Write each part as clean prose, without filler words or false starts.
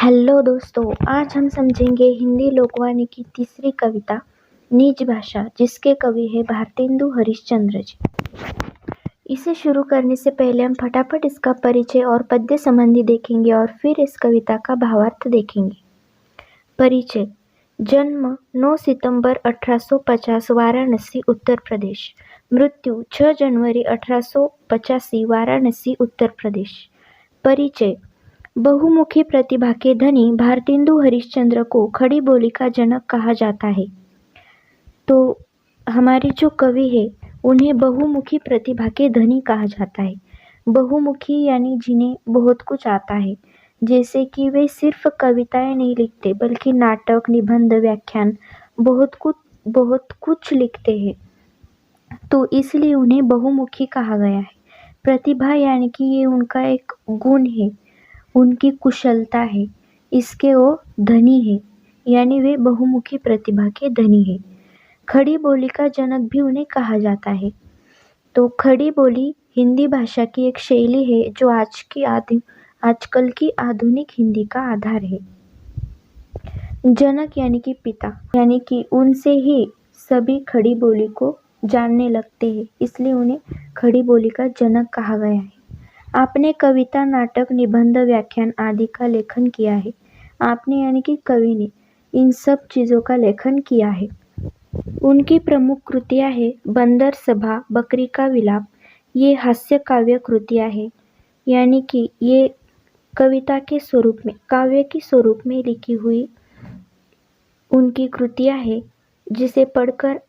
Hello दोस्तों, आज हम समझेंगे हिंदी लोकवाणी की तीसरी कविता निज भाषा, जिसके कवि है भारतेंदु हरिश्चंद्र जी। इसे शुरू करने से पहले हम फटाफट इसका परिचय और पद्य संबंधी देखेंगे और फिर इस कविता का भावार्थ देखेंगे। परिचय। जन्म 9 सितंबर 1850 वाराणसी उत्तर प्रदेश। मृत्यु 6 जनवरी 1885 वाराणसी उत्तर प्रदेश। परिचय। बहुमुखी प्रतिभा के धनी भारतेंदु हरिश्चंद्र को खड़ी बोली का जनक कहा जाता है। तो हमारे जो कवि है उन्हें बहुमुखी प्रतिभा के धनी कहा जाता है। बहुमुखी यानी जिन्हें बहुत कुछ आता है, जैसे कि वे सिर्फ कविताएं नहीं लिखते बल्कि नाटक, निबंध, व्याख्यान बहुत कुछ लिखते हैं। तो इसलिए उन्हें बहुमुखी कहा गया है। प्रतिभा यानी कि ये उनका एक गुण है, उनकी कुशलता है, इसके वो धनी है, यानी वे बहुमुखी प्रतिभा के धनी है। खड़ी बोली का जनक भी उन्हें कहा जाता है। तो खड़ी बोली हिंदी भाषा की एक शैली है जो आजकल की आधुनिक हिंदी का आधार है। जनक यानी कि पिता, यानी कि उनसे ही सभी खड़ी बोली को जानने लगते हैं, इसलिए उन्हें खड़ी बोली का जनक कहा गया है। आपने कविता, नाटक, निबंध, व्याख्यान आदि का लेखन किया है। आपने यानी कि कवि ने इन सब चीज़ों का लेखन किया है। उनकी प्रमुख कृतियाँ हैं बंदर सभा, बकरी का विलाप। ये हास्य काव्य कृतियाँ हैं, यानी कि ये कविता के स्वरूप में, काव्य के स्वरूप में लिखी हुई उनकी कृतियाँ हैं, जिसे पढ़कर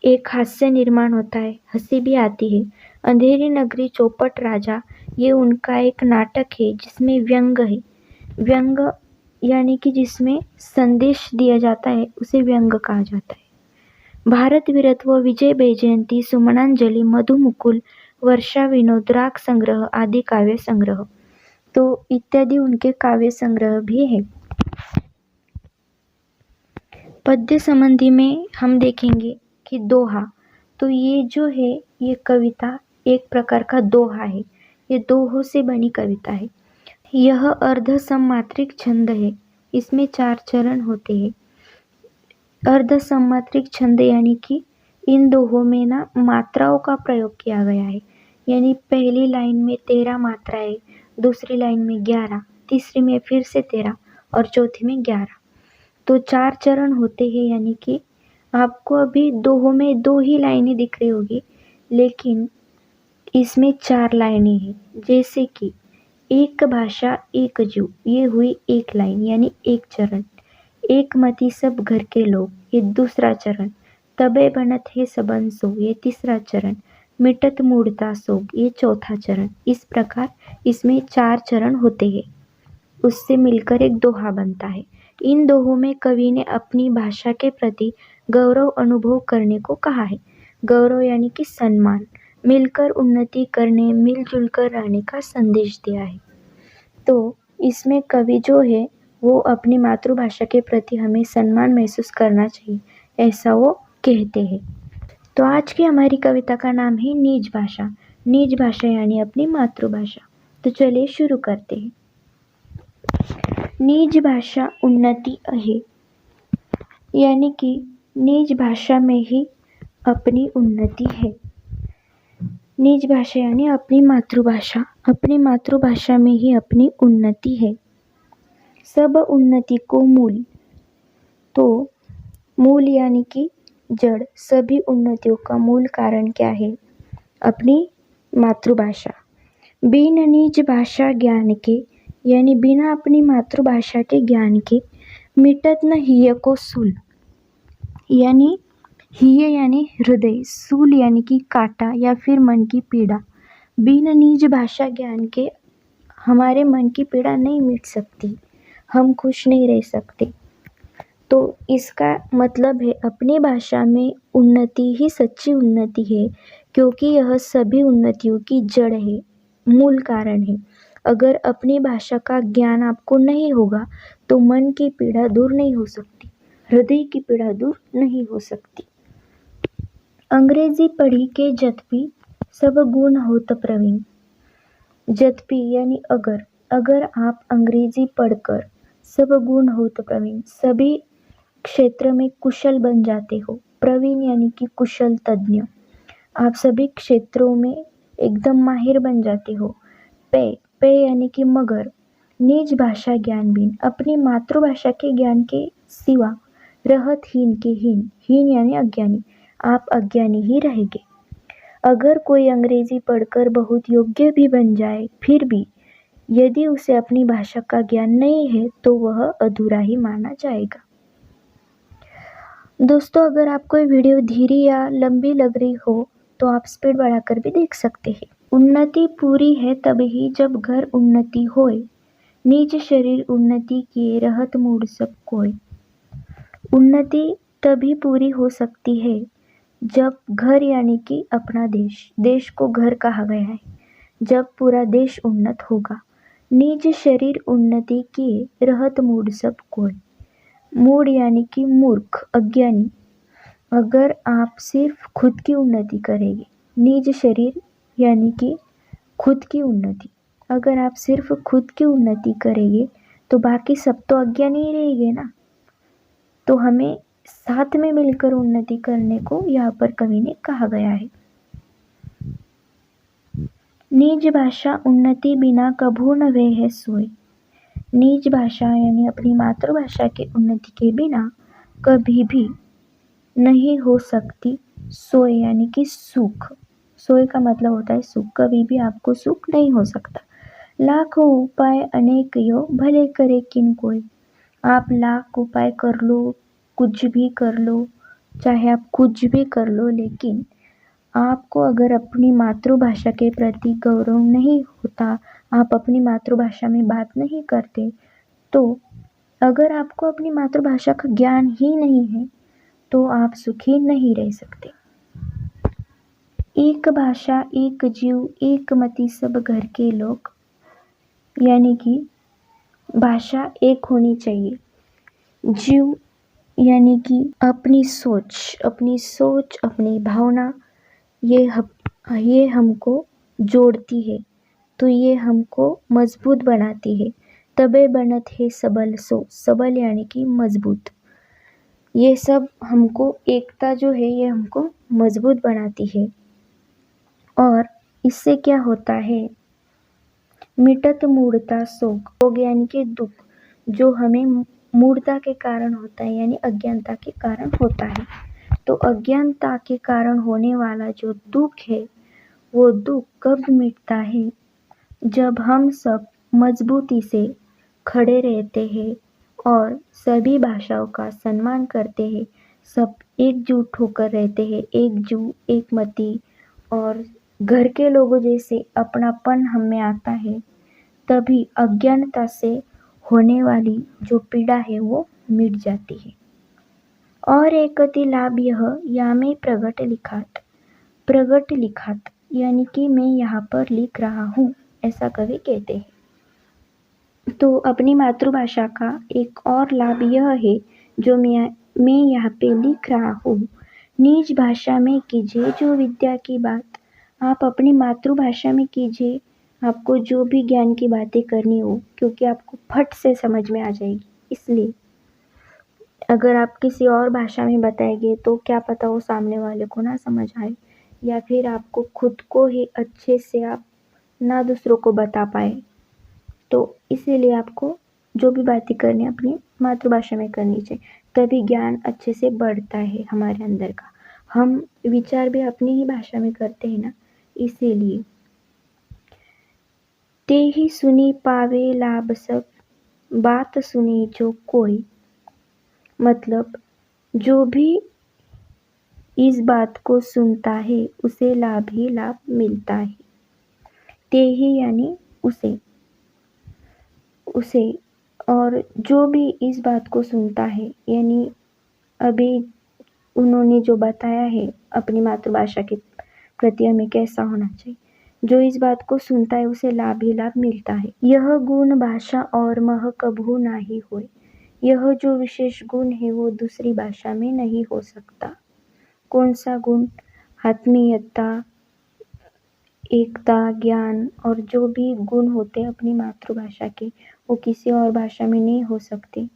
एक हास्य निर्माण होता है, हंसी भी आती है। अंधेरी नगरी, चौपट राजा, ये उनका एक नाटक है जिसमें व्यंग है। व्यंग यानी कि जिसमें संदेश दिया जाता है, उसे व्यंग कहा जाता है। भारत वीरत्व, विजय वैजयंती, सुमनांजलि, मधुमुकुल, वर्षा विनोद, राग संग्रह आदि काव्य संग्रह, तो इत्यादि उनके काव्य संग्रह भी है। पद्य संबंधी में हम देखेंगे कि दोहा, तो ये जो है ये कविता एक प्रकार का दोहा है। ये दोहों से बनी कविता है। यह अर्ध सम्मात्रिक छंद है। इसमें 4 चरण होते हैं। अर्ध सम्मात्रिक छंद यानी कि इन दोहों में ना मात्राओं का प्रयोग किया गया है, यानी पहली लाइन में 13 मात्राएं, दूसरी लाइन में 11, तीसरी में फिर से 13 और चौथी में 11। तो 4 चरण होते हैं, यानी कि आपको अभी दोहों में 2 ही लाइनें दिख रही होगी, लेकिन इसमें 4 लाइनें हैं। जैसे कि एक भाषा एक जीव, ये हुई एक लाइन यानी एक चरण। एक मति सब घर के लोग, ये दूसरा चरण। तबे बनत है सबन सो, ये तीसरा चरण। मिटत मूढ़ता सोग, ये चौथा चरण। इस प्रकार इसमें 4 चरण होते हैं, उससे मिलकर एक दोहा बनता है। इन दोहों में कवि ने अपनी भाषा के प्रति गौरव अनुभव करने को कहा है। गौरव यानी कि सम्मान, मिलकर उन्नति करने, मिलजुल कर रहने का संदेश दिया है। तो इसमें कवि जो है वो अपनी मातृभाषा के प्रति हमें सम्मान महसूस करना चाहिए, ऐसा वो कहते हैं। तो आज की हमारी कविता का नाम है निज भाषा। निज भाषा यानी अपनी मातृभाषा। तो चलिए शुरू करते हैं। निज भाषा उन्नति आहे, यानी कि निज भाषा में ही अपनी उन्नति है। निज भाषा यानी अपनी मातृभाषा में ही अपनी उन्नति है। सब उन्नति को मूल, तो मूल यानी कि जड़, सभी उन्नतियों का मूल कारण क्या है? अपनी मातृभाषा। बिन निज भाषा ज्ञान के, यानी बिना अपनी मातृभाषा के ज्ञान के, मिटत न हिय को सूल, यानी हिय यानी हृदय, सूल यानी कि काटा या फिर मन की पीड़ा। बिन निज भाषा ज्ञान के हमारे मन की पीड़ा नहीं मिट सकती, हम खुश नहीं रह सकते। तो इसका मतलब है अपनी भाषा में उन्नति ही सच्ची उन्नति है, क्योंकि यह सभी उन्नतियों की जड़ है, मूल कारण है। अगर अपनी भाषा का ज्ञान आपको नहीं होगा तो मन की पीड़ा दूर नहीं हो सकती, हृदय की पीड़ा दूर नहीं हो सकती। अंग्रेजी पढ़ी के जतपी, सब गुण होत प्रवीण। जतपी यानी अगर आप अंग्रेजी पढ़कर सब गुण हो तो प्रवीण, सभी क्षेत्र में कुशल बन जाते हो। प्रवीण यानी कि कुशल, तज्ञ, आप सभी क्षेत्रों में एकदम माहिर बन जाते हो। पे पे यानी कि मगर, निज भाषा ज्ञान बिन, अपनी मातृभाषा के ज्ञान के सिवा रहत हीन के हीन, हीन यानी अज्ञानी, आप अज्ञानी ही रहेंगे। अगर कोई अंग्रेजी पढ़कर बहुत योग्य भी बन जाए, फिर भी यदि उसे अपनी भाषा का ज्ञान नहीं है तो वह अधूरा ही माना जाएगा। दोस्तों, अगर आपको ये वीडियो धीरे या लंबी लग रही हो तो आप स्पीड बढ़ाकर भी देख सकते हैं। उन्नति पूरी है तभी जब घर उन्नति होए, निज शरीर उन्नति किए रहत मूढ़ सब कोय। उन्नति तभी पूरी हो सकती है जब घर यानी कि अपना देश को घर कहा गया है, जब पूरा देश उन्नत होगा। निज शरीर उन्नति किए रहत मूढ़ सब कोय। मूढ़ यानी कि मूर्ख, अज्ञानी। अगर आप सिर्फ खुद की उन्नति करेंगे, निज शरीर यानी कि खुद की उन्नति, अगर आप सिर्फ खुद की उन्नति करेंगे तो बाकी सब तो अज्ञानी ही रहेंगे ना। तो हमें साथ में मिलकर उन्नति करने को यहाँ पर कवि ने कहा गया है। निज भाषा उन्नति बिना कभू न वे है सोय। निज भाषा यानी अपनी मातृभाषा के उन्नति के बिना कभी भी नहीं हो सकती सोय यानी कि सुख। सोय का मतलब होता है सुख, कभी भी आपको सुख नहीं हो सकता। लाखों उपाय अनेक यो, भले करे किन कोय। आप लाख उपाय कर लो, कुछ भी कर लो, चाहे आप कुछ भी कर लो, लेकिन आपको अगर अपनी मातृभाषा के प्रति गौरव नहीं होता, आप अपनी मातृभाषा में बात नहीं करते, तो अगर आपको अपनी मातृभाषा का ज्ञान ही नहीं है तो आप सुखी नहीं रह सकते। एक भाषा एक जीव एक मति सब घर के लोग, यानी कि भाषा एक होनी चाहिए। जीव यानी कि अपनी सोच, अपनी भावना, ये हमको जोड़ती है, तो ये हमको मजबूत बनाती है। तबे बनत है सबल सो, सबल यानी कि मजबूत। ये सब हमको, एकता जो है ये हमको मजबूत बनाती है। और इससे क्या होता है, मिटत मूढ़ता शोक यानी कि दुख, जो हमें मूढ़ता के कारण होता है यानी अज्ञानता के कारण होता है। तो अज्ञानता के कारण होने वाला जो दुख है, वो दुख कब मिटता है, जब हम सब मजबूती से खड़े रहते हैं और सभी भाषाओं का सम्मान करते हैं, सब एकजुट होकर रहते हैं, एक जीव एक मति, और घर के लोगों जैसे अपनापन हमें आता है, तभी अज्ञानता से होने वाली जो पीड़ा है वो मिट जाती है। और एक अति लाभ यह या में प्रगट लिखात यानी कि मैं यहाँ पर लिख रहा हूँ, ऐसा कवि कहते हैं। तो अपनी मातृभाषा का एक और लाभ यह है, जो मैं यहाँ पे लिख रहा हूँ। निज भाषा में कीजिए जो विद्या की बात, आप अपनी मातृभाषा में कीजिए, आपको जो भी ज्ञान की बातें करनी हो, क्योंकि आपको फट से समझ में आ जाएगी। इसलिए अगर आप किसी और भाषा में बताएंगे तो क्या पता वो सामने वाले को ना समझ आए, या फिर आपको खुद को ही अच्छे से आप ना दूसरों को बता पाए। तो इसीलिए आपको जो भी बातें करनी है अपनी मातृभाषा में करनी चाहिए, तभी ज्ञान अच्छे से बढ़ता है हमारे अंदर का। हम विचार भी अपनी ही भाषा में करते हैं ना, इसीलिए। ते ही सुनी पावे लाभ सब, बात सुनी जो कोई, मतलब जो भी इस बात को सुनता है उसे लाभ ही लाभ मिलता है। ते ही यानी उसे, और जो भी इस बात को सुनता है, यानी अभी उन्होंने जो बताया है अपनी मातृभाषा के प्रति हमें कैसा होना चाहिए, जो इस बात को सुनता है उसे लाभ ही लाभ मिलता है। यह गुण भाषा और मह कभू नाही होय, यह जो विशेष गुण है वो दूसरी भाषा में नहीं हो सकता। कौन सा गुण? आत्मीयता, एकता, ज्ञान और जो भी गुण होते हैं अपनी मातृभाषा के, वो किसी और भाषा में नहीं हो सकते।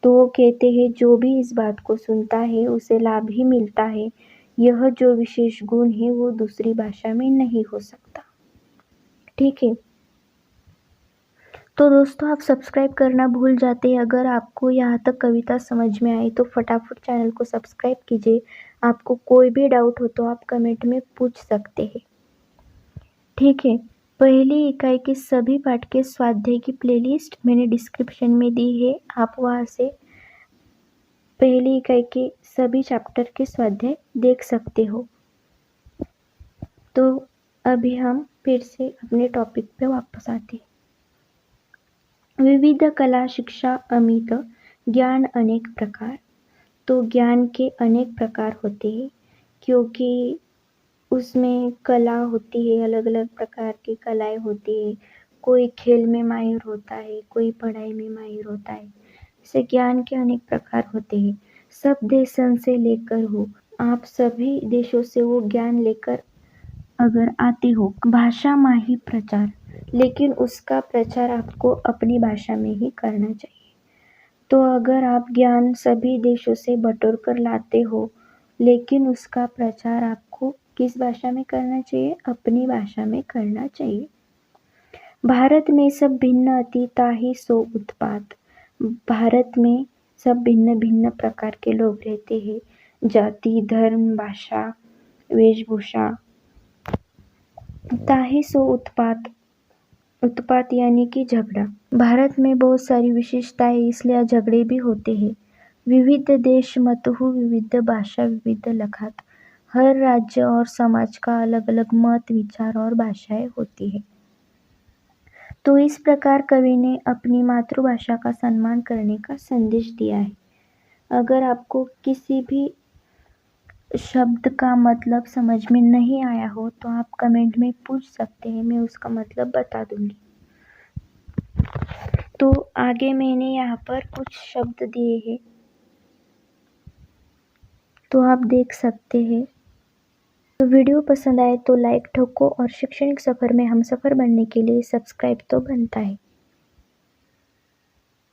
तो वो कहते हैं जो भी इस बात को सुनता है उसे लाभ ही मिलता है। यह जो विशेष गुण है वो दूसरी भाषा में नहीं हो सकता। ठीक है। तो दोस्तों आप सब्सक्राइब करना भूल जाते हैं। अगर आपको यहाँ तक कविता समझ में आई तो फटाफट चैनल को सब्सक्राइब कीजिए। आपको कोई भी डाउट हो तो आप कमेंट में पूछ सकते हैं। ठीक है। पहली इकाई के सभी पाठ के स्वाध्याय की प्लेलिस्ट मैंने डिस्क्रिप्शन में दी है। आप वहाँ से पहली इकाई के सभी चैप्टर के स्वाध्याय देख सकते हो। तो अभी हम फिर से अपने टॉपिक पे वापस आते हैं। विविध कला शिक्षा अमित, ज्ञान अनेक प्रकार। तो ज्ञान के अनेक प्रकार होते हैं क्योंकि उसमें कला होती है, अलग अलग प्रकार की कलाएं होती है। कोई खेल में माहिर होता है, कोई पढ़ाई में माहिर होता है। ऐसे ज्ञान के अनेक प्रकार होते हैं। सब देशन से लेकर हो, आप सभी देशों से वो ज्ञान लेकर अगर आते हो। भाषा माही प्रचार, लेकिन उसका प्रचार आपको अपनी भाषा में ही करना चाहिए। तो अगर आप ज्ञान सभी देशों से बटोर कर लाते हो, लेकिन उसका प्रचार आपको किस भाषा में करना चाहिए? अपनी भाषा में करना चाहिए। भारत में सब भिन्न अति ताहि सो उत्पात। भारत में सब भिन्न भिन्न प्रकार के लोग रहते हैं। जाति, धर्म, भाषा, वेशभूषा। ताहि सो उत्पात, उत्पात यानी कि झगड़ा। भारत में बहुत सारी विशेषताएं, इसलिए झगड़े भी होते हैं। विविध देश मतहु विविध भाषा विविध लखात। हर राज्य और समाज का अलग अलग मत, विचार और भाषाएं होती है। तो इस प्रकार कवि ने अपनी मातृभाषा का सम्मान करने का संदेश दिया है। अगर आपको किसी भी शब्द का मतलब समझ में नहीं आया हो तो आप कमेंट में पूछ सकते हैं, मैं उसका मतलब बता दूंगी। तो आगे मैंने यहाँ पर कुछ शब्द दिए हैं, तो आप देख सकते हैं। तो वीडियो पसंद आए तो लाइक ठोको और शैक्षणिक सफ़र में हम सफ़र बनने के लिए सब्सक्राइब तो बनता है।